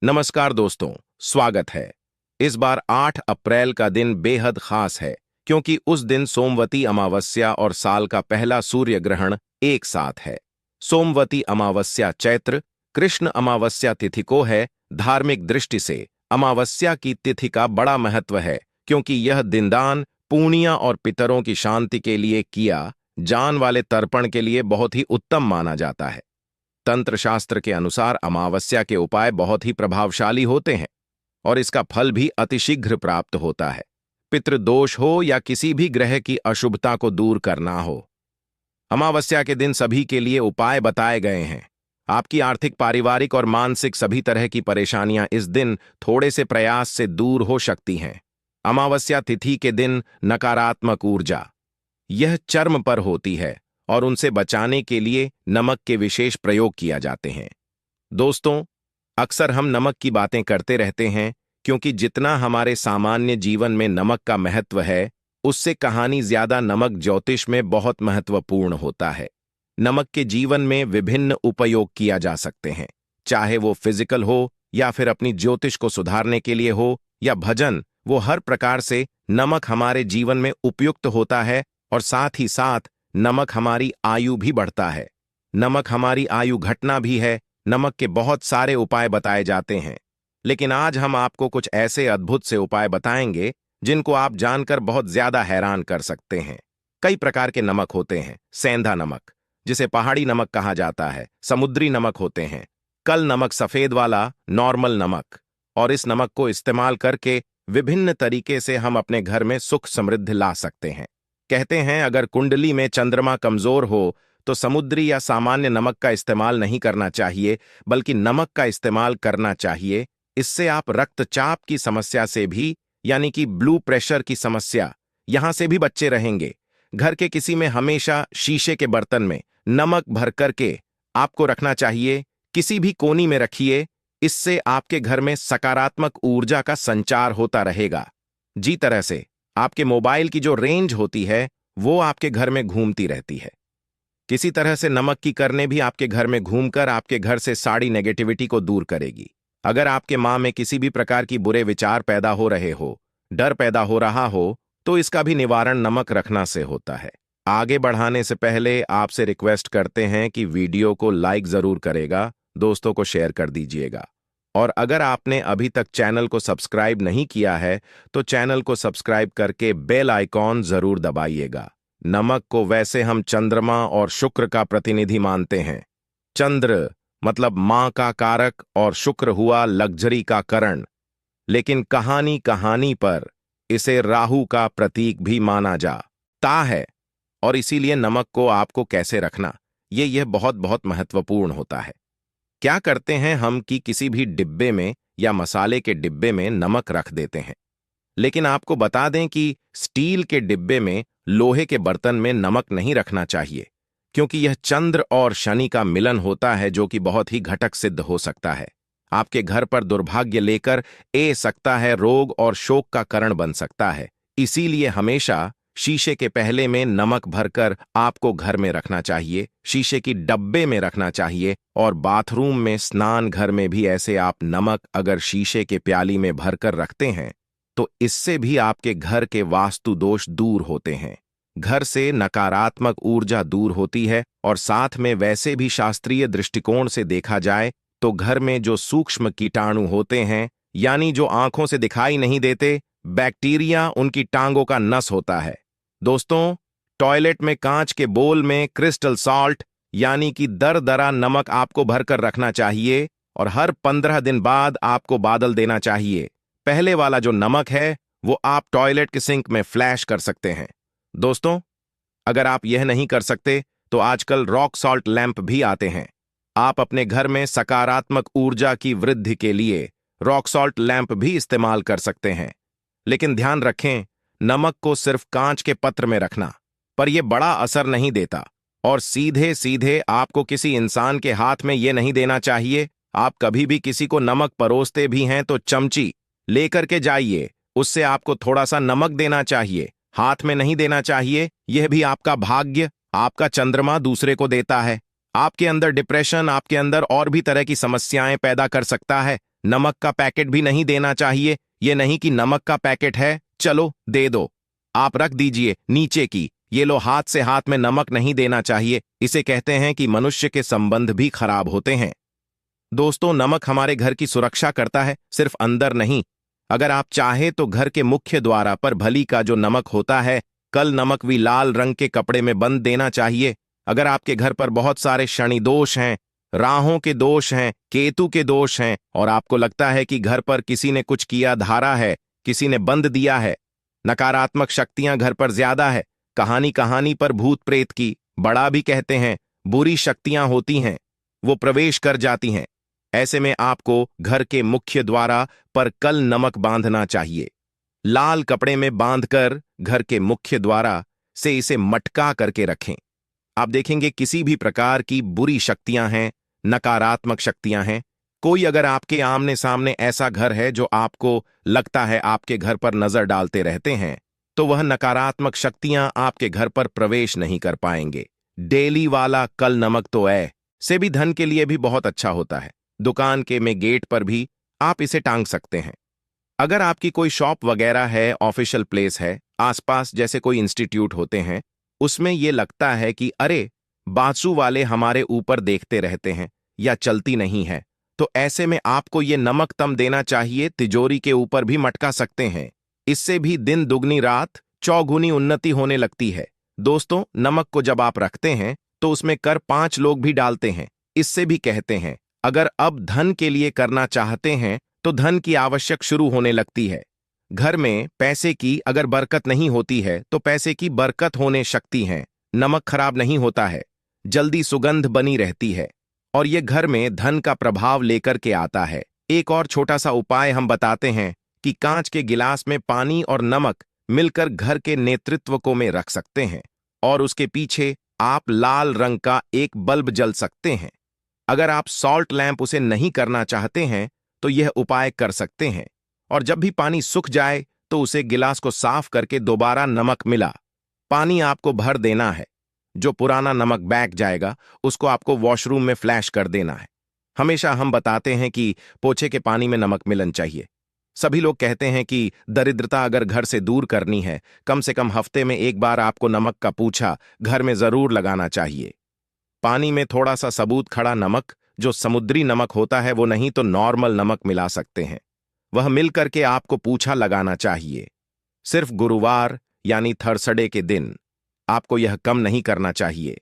नमस्कार दोस्तों, स्वागत है। इस बार 8 अप्रैल का दिन बेहद खास है क्योंकि उस दिन सोमवती अमावस्या और साल का पहला सूर्य ग्रहण एक साथ है। सोमवती अमावस्या चैत्र कृष्ण अमावस्या तिथि को है। धार्मिक दृष्टि से अमावस्या की तिथि का बड़ा महत्व है क्योंकि यह दिनदान, पुण्य और पितरों की शांति के लिए किया जान वाले तर्पण के लिए बहुत ही उत्तम माना जाता है। तंत्र शास्त्र के अनुसार अमावस्या के उपाय बहुत ही प्रभावशाली होते हैं और इसका फल भी अतिशीघ्र प्राप्त होता है। पितृदोष हो या किसी भी ग्रह की अशुभता को दूर करना हो, अमावस्या के दिन सभी के लिए उपाय बताए गए हैं। आपकी आर्थिक, पारिवारिक और मानसिक सभी तरह की परेशानियां इस दिन थोड़े से प्रयास से दूर हो सकती हैं। अमावस्या तिथि के दिन नकारात्मक ऊर्जा यह चर्म पर होती है और उनसे बचाने के लिए नमक के विशेष प्रयोग किया जाते हैं। दोस्तों, अक्सर हम नमक की बातें करते रहते हैं क्योंकि जितना हमारे सामान्य जीवन में नमक का महत्व है, उससे कहानी ज्यादा नमक ज्योतिष में बहुत महत्वपूर्ण होता है। नमक के जीवन में विभिन्न उपयोग किया जा सकते हैं, चाहे वो फिजिकल हो या फिर अपनी ज्योतिष को सुधारने के लिए हो या भजन, वो हर प्रकार से नमक हमारे जीवन में उपयुक्त होता है और साथ ही साथ नमक हमारी आयु भी बढ़ता है। नमक हमारी आयु घटना भी है। नमक के बहुत सारे उपाय बताए जाते हैं, लेकिन आज हम आपको कुछ ऐसे अद्भुत से उपाय बताएंगे जिनको आप जानकर बहुत ज्यादा हैरान कर सकते हैं। कई प्रकार के नमक होते हैं। सेंधा नमक, जिसे पहाड़ी नमक कहा जाता है, समुद्री नमक होते हैं, कल नमक, सफेद वाला नॉर्मल नमक। और इस नमक को इस्तेमाल करके विभिन्न तरीके से हम अपने घर में सुख समृद्धि ला सकते हैं। कहते हैं अगर कुंडली में चंद्रमा कमजोर हो तो समुद्री या सामान्य नमक का इस्तेमाल नहीं करना चाहिए, बल्कि नमक का इस्तेमाल करना चाहिए। इससे आप रक्तचाप की समस्या से भी, यानी कि ब्लू प्रेशर की समस्या, यहां से भी बच्चे रहेंगे। घर के किसी में हमेशा शीशे के बर्तन में नमक भर करके आपको रखना चाहिए। किसी भी कोनी में रखिए। इससे आपके घर में सकारात्मक ऊर्जा का संचार होता रहेगा। जी तरह से आपके मोबाइल की जो रेंज होती है वो आपके घर में घूमती रहती है। किसी तरह से नमक की करने भी आपके घर में घूमकर आपके घर से सारी नेगेटिविटी को दूर करेगी। अगर आपके मां में किसी भी प्रकार की बुरे विचार पैदा हो रहे हो, डर पैदा हो रहा हो, तो इसका भी निवारण नमक रखना से होता है। आगे बढ़ाने से पहले आपसे रिक्वेस्ट करते हैं कि वीडियो को लाइक जरूर करेगा, दोस्तों को शेयर कर दीजिएगा। और अगर आपने अभी तक चैनल को सब्सक्राइब नहीं किया है तो चैनल को सब्सक्राइब करके बेल आइकॉन जरूर दबाइएगा। नमक को वैसे हम चंद्रमा और शुक्र का प्रतिनिधि मानते हैं। चंद्र मतलब मां का कारक और शुक्र हुआ लग्जरी का करण, लेकिन कहानी कहानी पर इसे राहु का प्रतीक भी माना जाता है। और इसीलिए नमक को आपको कैसे रखना, यह बहुत बहुत महत्वपूर्ण होता है। क्या करते हैं हम कि किसी भी डिब्बे में या मसाले के डिब्बे में नमक रख देते हैं, लेकिन आपको बता दें कि स्टील के डिब्बे में, लोहे के बर्तन में नमक नहीं रखना चाहिए, क्योंकि यह चंद्र और शनि का मिलन होता है जो कि बहुत ही घटक सिद्ध हो सकता है। आपके घर पर दुर्भाग्य लेकर ए सकता है, रोग और शोक का कारण बन सकता है। इसीलिए हमेशा शीशे के पहले में नमक भरकर आपको घर में रखना चाहिए, शीशे की डब्बे में रखना चाहिए। और बाथरूम में, स्नान घर में भी ऐसे आप नमक अगर शीशे के प्याली में भरकर रखते हैं तो इससे भी आपके घर के वास्तु दोष दूर होते हैं। घर से नकारात्मक ऊर्जा दूर होती है और साथ में वैसे भी शास्त्रीय दृष्टिकोण से देखा जाए तो घर में जो सूक्ष्म कीटाणु होते हैं, यानी जो आंखों से दिखाई नहीं देते, बैक्टीरिया, उनकी टांगों का नस होता है। दोस्तों, टॉयलेट में कांच के बोल में क्रिस्टल सॉल्ट यानी कि दरदरा नमक आपको भरकर रखना चाहिए और हर 15 दिन बाद आपको बादल देना चाहिए। पहले वाला जो नमक है वो आप टॉयलेट के सिंक में फ्लैश कर सकते हैं। दोस्तों, अगर आप यह नहीं कर सकते तो आजकल रॉक सॉल्ट लैंप भी आते हैं। आप अपने घर में सकारात्मक ऊर्जा की वृद्धि के लिए रॉक सॉल्ट लैंप भी इस्तेमाल कर सकते हैं। लेकिन ध्यान रखें, नमक को सिर्फ कांच के पत्र में रखना, पर यह बड़ा असर नहीं देता। और सीधे सीधे आपको किसी इंसान के हाथ में यह नहीं देना चाहिए। आप कभी भी किसी को नमक परोसते भी हैं तो चमची लेकर के जाइए, उससे आपको थोड़ा सा नमक देना चाहिए, हाथ में नहीं देना चाहिए। यह भी आपका भाग्य, आपका चंद्रमा दूसरे को देता है। आपके अंदर डिप्रेशन, आपके अंदर और भी तरह की समस्याएं पैदा कर सकता है। नमक का पैकेट भी नहीं देना चाहिए। ये नहीं कि नमक का पैकेट है, चलो दे दो, आप रख दीजिए नीचे की। ये लो, हाथ से हाथ में नमक नहीं देना चाहिए। इसे कहते हैं कि मनुष्य के संबंध भी खराब होते हैं। दोस्तों, नमक हमारे घर की सुरक्षा करता है, सिर्फ अंदर नहीं। अगर आप चाहे तो घर के मुख्य द्वार पर भली का जो नमक होता है, कल नमक भी लाल रंग के कपड़े में बंद देना चाहिए। अगर आपके घर पर बहुत सारे शनि दोष हैं, राहों के दोष हैं, केतु के दोष हैं और आपको लगता है कि घर पर किसी ने कुछ किया धारा है, किसी ने बंद दिया है, नकारात्मक शक्तियां घर पर ज्यादा है, कहानी कहानी पर भूत प्रेत की, बड़ा भी कहते हैं, बुरी शक्तियां होती हैं, वो प्रवेश कर जाती हैं, ऐसे में आपको घर के मुख्य द्वार पर कल नमक बांधना चाहिए। लाल कपड़े में बांधकर घर के मुख्य द्वार से इसे मटका करके रखें। आप देखेंगे किसी भी प्रकार की बुरी शक्तियां हैं, नकारात्मक शक्तियां हैं। कोई अगर आपके आमने सामने ऐसा घर है जो आपको लगता है आपके घर पर नजर डालते रहते हैं, तो वह नकारात्मक शक्तियां आपके घर पर प्रवेश नहीं कर पाएंगे। डेली वाला कल नमक तो से भी धन के लिए भी बहुत अच्छा होता है। दुकान के में गेट पर भी आप इसे टांग सकते हैं। अगर आपकी कोई शॉप वगैरह है, ऑफिशियल प्लेस है, आसपास जैसे कोई इंस्टीट्यूट होते हैं, उसमें ये लगता है कि अरे बासु वाले हमारे ऊपर देखते रहते हैं या चलती नहीं है, तो ऐसे में आपको ये नमक तम देना चाहिए। तिजोरी के ऊपर भी मटका सकते हैं। इससे भी दिन दुगनी रात चौगुनी उन्नति होने लगती है। दोस्तों, नमक को जब आप रखते हैं तो उसमें कर 5 लोग भी डालते हैं। इससे भी कहते हैं अगर अब धन के लिए करना चाहते हैं तो धन की आवश्यक शुरू होने लगती है। घर में पैसे की अगर बरकत नहीं होती है तो पैसे की बरकत होने शक्ति है। नमक खराब नहीं होता है, जल्दी सुगंध बनी रहती है और ये घर में धन का प्रभाव लेकर के आता है। एक और छोटा सा उपाय हम बताते हैं कि कांच के गिलास में पानी और नमक मिलकर घर के नेतृत्व को में रख सकते हैं और उसके पीछे आप लाल रंग का एक बल्ब जल सकते हैं। अगर आप सॉल्ट लैंप उसे नहीं करना चाहते हैं तो यह उपाय कर सकते हैं और जब भी पानी सूख जाए तो उसे गिलास को साफ करके दोबारा नमक मिला पानी आपको भर देना है। जो पुराना नमक बैठ जाएगा उसको आपको वॉशरूम में फ्लैश कर देना है। हमेशा हम बताते हैं कि पोछे के पानी में नमक मिलन चाहिए। सभी लोग कहते हैं कि दरिद्रता अगर घर से दूर करनी है, कम से कम हफ्ते में एक बार आपको नमक का पूछा घर में जरूर लगाना चाहिए। पानी में थोड़ा सा सबूत खड़ा नमक, जो समुद्री नमक होता है, वो नहीं तो नॉर्मल नमक मिला सकते हैं, वह मिल करके आपको पूछा लगाना चाहिए। सिर्फ गुरुवार यानी थर्सडे के दिन आपको यह कम नहीं करना चाहिए,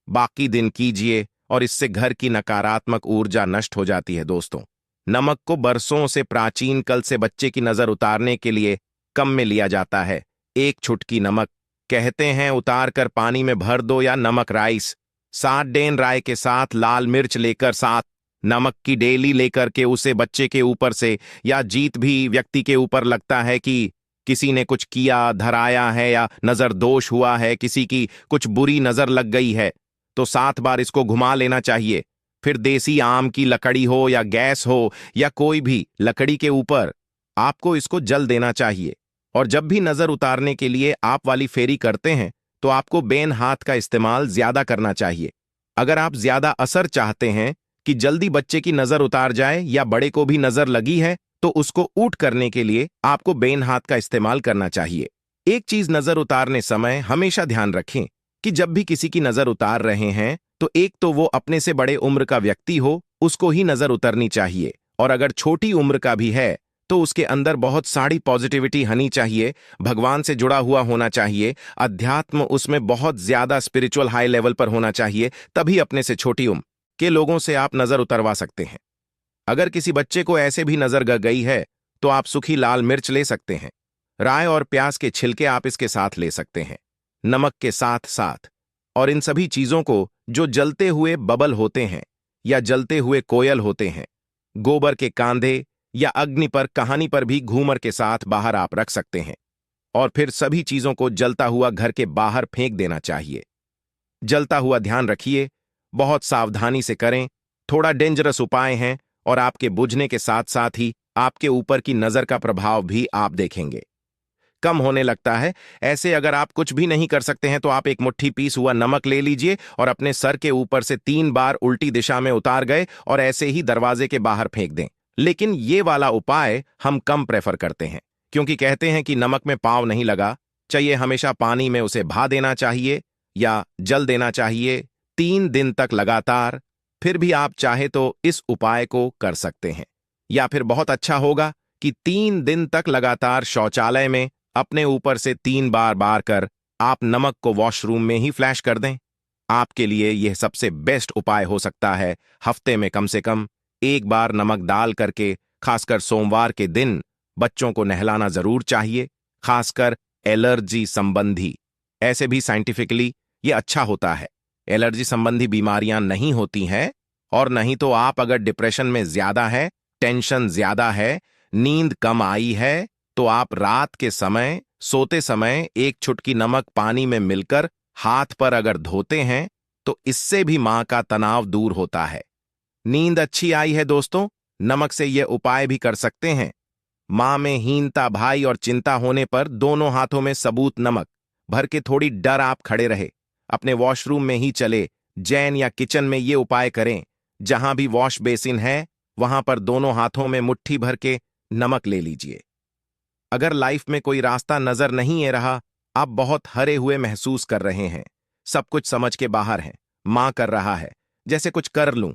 बाकी दिन कीजिए और इससे घर की नकारात्मक ऊर्जा नष्ट हो जाती है। दोस्तों, नमक को बरसों से प्राचीन काल से बच्चे की नजर उतारने के लिए कम में लिया जाता है। एक चुटकी नमक कहते हैं उतार कर पानी में भर दो, या नमक राइस 7 डेन राय के साथ लाल मिर्च लेकर 7 नमक की डेली लेकर के उसे बच्चे के ऊपर से या जीत भी व्यक्ति के ऊपर लगता है कि किसी ने कुछ किया धराया है या नजर दोष हुआ है, किसी की कुछ बुरी नजर लग गई है, तो 7 बार इसको घुमा लेना चाहिए। फिर देसी आम की लकड़ी हो या गैस हो या कोई भी लकड़ी के ऊपर आपको इसको जल देना चाहिए। और जब भी नजर उतारने के लिए आप वाली फेरी करते हैं तो आपको बेन हाथ का इस्तेमाल ज्यादा करना चाहिए। अगर आप ज्यादा असर चाहते हैं कि जल्दी बच्चे की नजर उतार जाए या बड़े को भी नजर लगी है, तो उसको ऊट करने के लिए आपको बेन हाथ का इस्तेमाल करना चाहिए। एक चीज नजर उतारने समय हमेशा ध्यान रखें कि जब भी किसी की नजर उतार रहे हैं तो एक तो वो अपने से बड़े उम्र का व्यक्ति हो, उसको ही नजर उतरनी चाहिए, और अगर छोटी उम्र का भी है तो उसके अंदर बहुत सारी पॉजिटिविटी होनी चाहिए, भगवान से जुड़ा हुआ होना चाहिए, अध्यात्म उसमें बहुत ज्यादा स्पिरिचुअल हाई लेवल पर होना चाहिए, तभी अपने से छोटी उम्र के लोगों से आप नजर उतरवा सकते हैं। अगर किसी बच्चे को ऐसे भी नजर गई है तो आप सूखी लाल मिर्च ले सकते हैं, राय और प्याज के छिलके आप इसके साथ ले सकते हैं, नमक के साथ साथ, और इन सभी चीजों को जो जलते हुए बबल होते हैं या जलते हुए कोयल होते हैं, गोबर के कांधे या अग्नि पर कहानी पर भी घूमर के साथ बाहर आप रख सकते हैं और फिर सभी चीजों को जलता हुआ घर के बाहर फेंक देना चाहिए। जलता हुआ ध्यान रखिए, बहुत सावधानी से करें, थोड़ा डेंजरस उपाय हैं और आपके बुझने के साथ साथ ही आपके ऊपर की नजर का प्रभाव भी आप देखेंगे कम होने लगता है। ऐसे अगर आप कुछ भी नहीं कर सकते हैं तो आप एक मुट्ठी पीस हुआ नमक ले लीजिए और अपने सर के ऊपर से 3 बार उल्टी दिशा में उतार गए और ऐसे ही दरवाजे के बाहर फेंक दें। लेकिन ये वाला उपाय हम कम प्रेफर करते हैं, क्योंकि कहते हैं कि नमक में पाँव नहीं लगा, चाहिए हमेशा पानी में उसे भा देना चाहिए या जल देना चाहिए 3 दिन तक लगातार। फिर भी आप चाहे तो इस उपाय को कर सकते हैं, या फिर बहुत अच्छा होगा कि 3 दिन तक लगातार शौचालय में अपने ऊपर से 3 बार बार कर आप नमक को वॉशरूम में ही फ्लैश कर दें। आपके लिए यह सबसे बेस्ट उपाय हो सकता है। हफ्ते में कम से कम 1 बार नमक डाल करके, खासकर सोमवार के दिन बच्चों को नहलाना जरूर चाहिए, खासकर एलर्जी संबंधी। ऐसे भी साइंटिफिकली ये अच्छा होता है। एलर्जी संबंधी बीमारियां नहीं होती हैं, और नहीं तो आप अगर डिप्रेशन में ज्यादा है, टेंशन ज्यादा है, नींद कम आई है, तो आप रात के समय सोते समय 1 चुटकी नमक पानी में मिलकर हाथ पर अगर धोते हैं तो इससे भी मां का तनाव दूर होता है। नींद अच्छी आई है दोस्तों, नमक से यह उपाय भी कर सकते हैं। मां में हीनता, भाई और चिंता होने पर दोनों हाथों में सबूत नमक भर के थोड़ी डर आप खड़े रहे, अपने वॉशरूम में ही चले, जैन या किचन में ये उपाय करें। जहां भी वॉश बेसिन है वहां पर दोनों हाथों में मुट्ठी भर के नमक ले लीजिए। अगर लाइफ में कोई रास्ता नजर नहीं आ रहा, आप बहुत हरे हुए महसूस कर रहे हैं, सब कुछ समझ के बाहर है, मां कर रहा है जैसे कुछ कर लूं,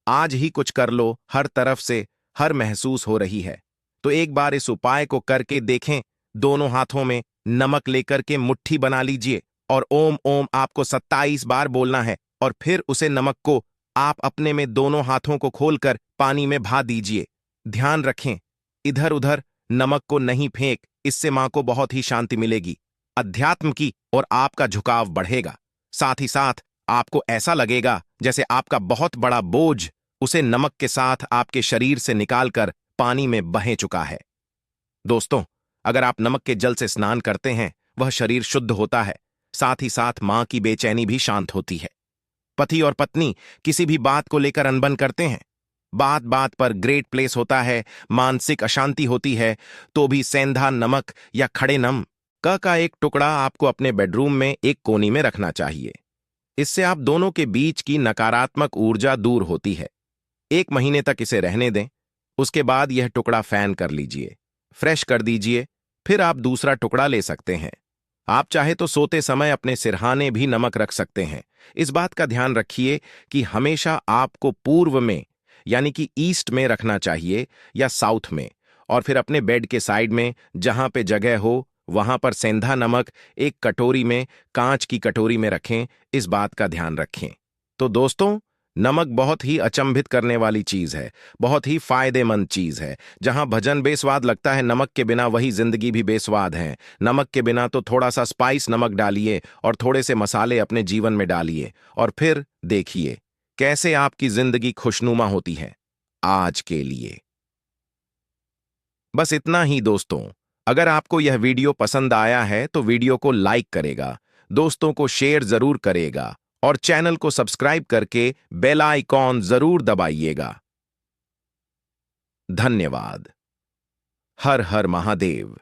आज ही कुछ कर लो, हर तरफ से हर महसूस हो रही है, तो एक बार इस उपाय को करके देखें। दोनों हाथों में नमक लेकर के मुट्ठी बना लीजिए और ओम ओम आपको 27 बार बोलना है, और फिर उसे नमक को आप अपने में दोनों हाथों को खोलकर पानी में भा दीजिए। ध्यान रखें, इधर उधर नमक को नहीं फेंक, इससे मां को बहुत ही शांति मिलेगी, अध्यात्म की और आपका झुकाव बढ़ेगा। साथ ही साथ आपको ऐसा लगेगा जैसे आपका बहुत बड़ा बोझ उसे नमक के साथ आपके शरीर से निकालकर पानी में बह चुका है। दोस्तों, अगर आप नमक के जल से स्नान करते हैं, वह शरीर शुद्ध होता है, साथ ही साथ मां की बेचैनी भी शांत होती है। पति और पत्नी किसी भी बात को लेकर अनबन करते हैं, बात बात पर ग्रेट प्लेस होता है, मानसिक अशांति होती है, तो भी सेंधा नमक या खड़े नम का एक टुकड़ा आपको अपने बेडरूम में एक कोनी में रखना चाहिए। इससे आप दोनों के बीच की नकारात्मक ऊर्जा दूर होती है। 1 महीने तक इसे रहने दें, उसके बाद यह टुकड़ा फैन कर लीजिए, फ्रेश कर दीजिए, फिर आप दूसरा टुकड़ा ले सकते हैं। आप चाहे तो सोते समय अपने सिरहाने भी नमक रख सकते हैं। इस बात का ध्यान रखिए कि हमेशा आपको पूर्व में यानी कि ईस्ट में रखना चाहिए या साउथ में, और फिर अपने बेड के साइड में जहां पे जगह हो वहां पर सेंधा नमक एक कटोरी में, कांच की कटोरी में रखें। इस बात का ध्यान रखें। तो दोस्तों, नमक बहुत ही अचंभित करने वाली चीज है, बहुत ही फायदेमंद चीज है। जहां भजन बेस्वाद लगता है, नमक के बिना वही जिंदगी भी बेस्वाद है। नमक के बिना तो थोड़ा सा स्पाइस नमक डालिए और थोड़े से मसाले अपने जीवन में डालिए, और फिर देखिए कैसे आपकी जिंदगी खुशनुमा होती है। आज के लिए बस इतना ही दोस्तों। अगर आपको यह वीडियो पसंद आया है तो वीडियो को लाइक करेगा, दोस्तों को शेयर जरूर करेगा, और चैनल को सब्सक्राइब करके बेल आइकॉन जरूर दबाइएगा। धन्यवाद। हर हर महादेव।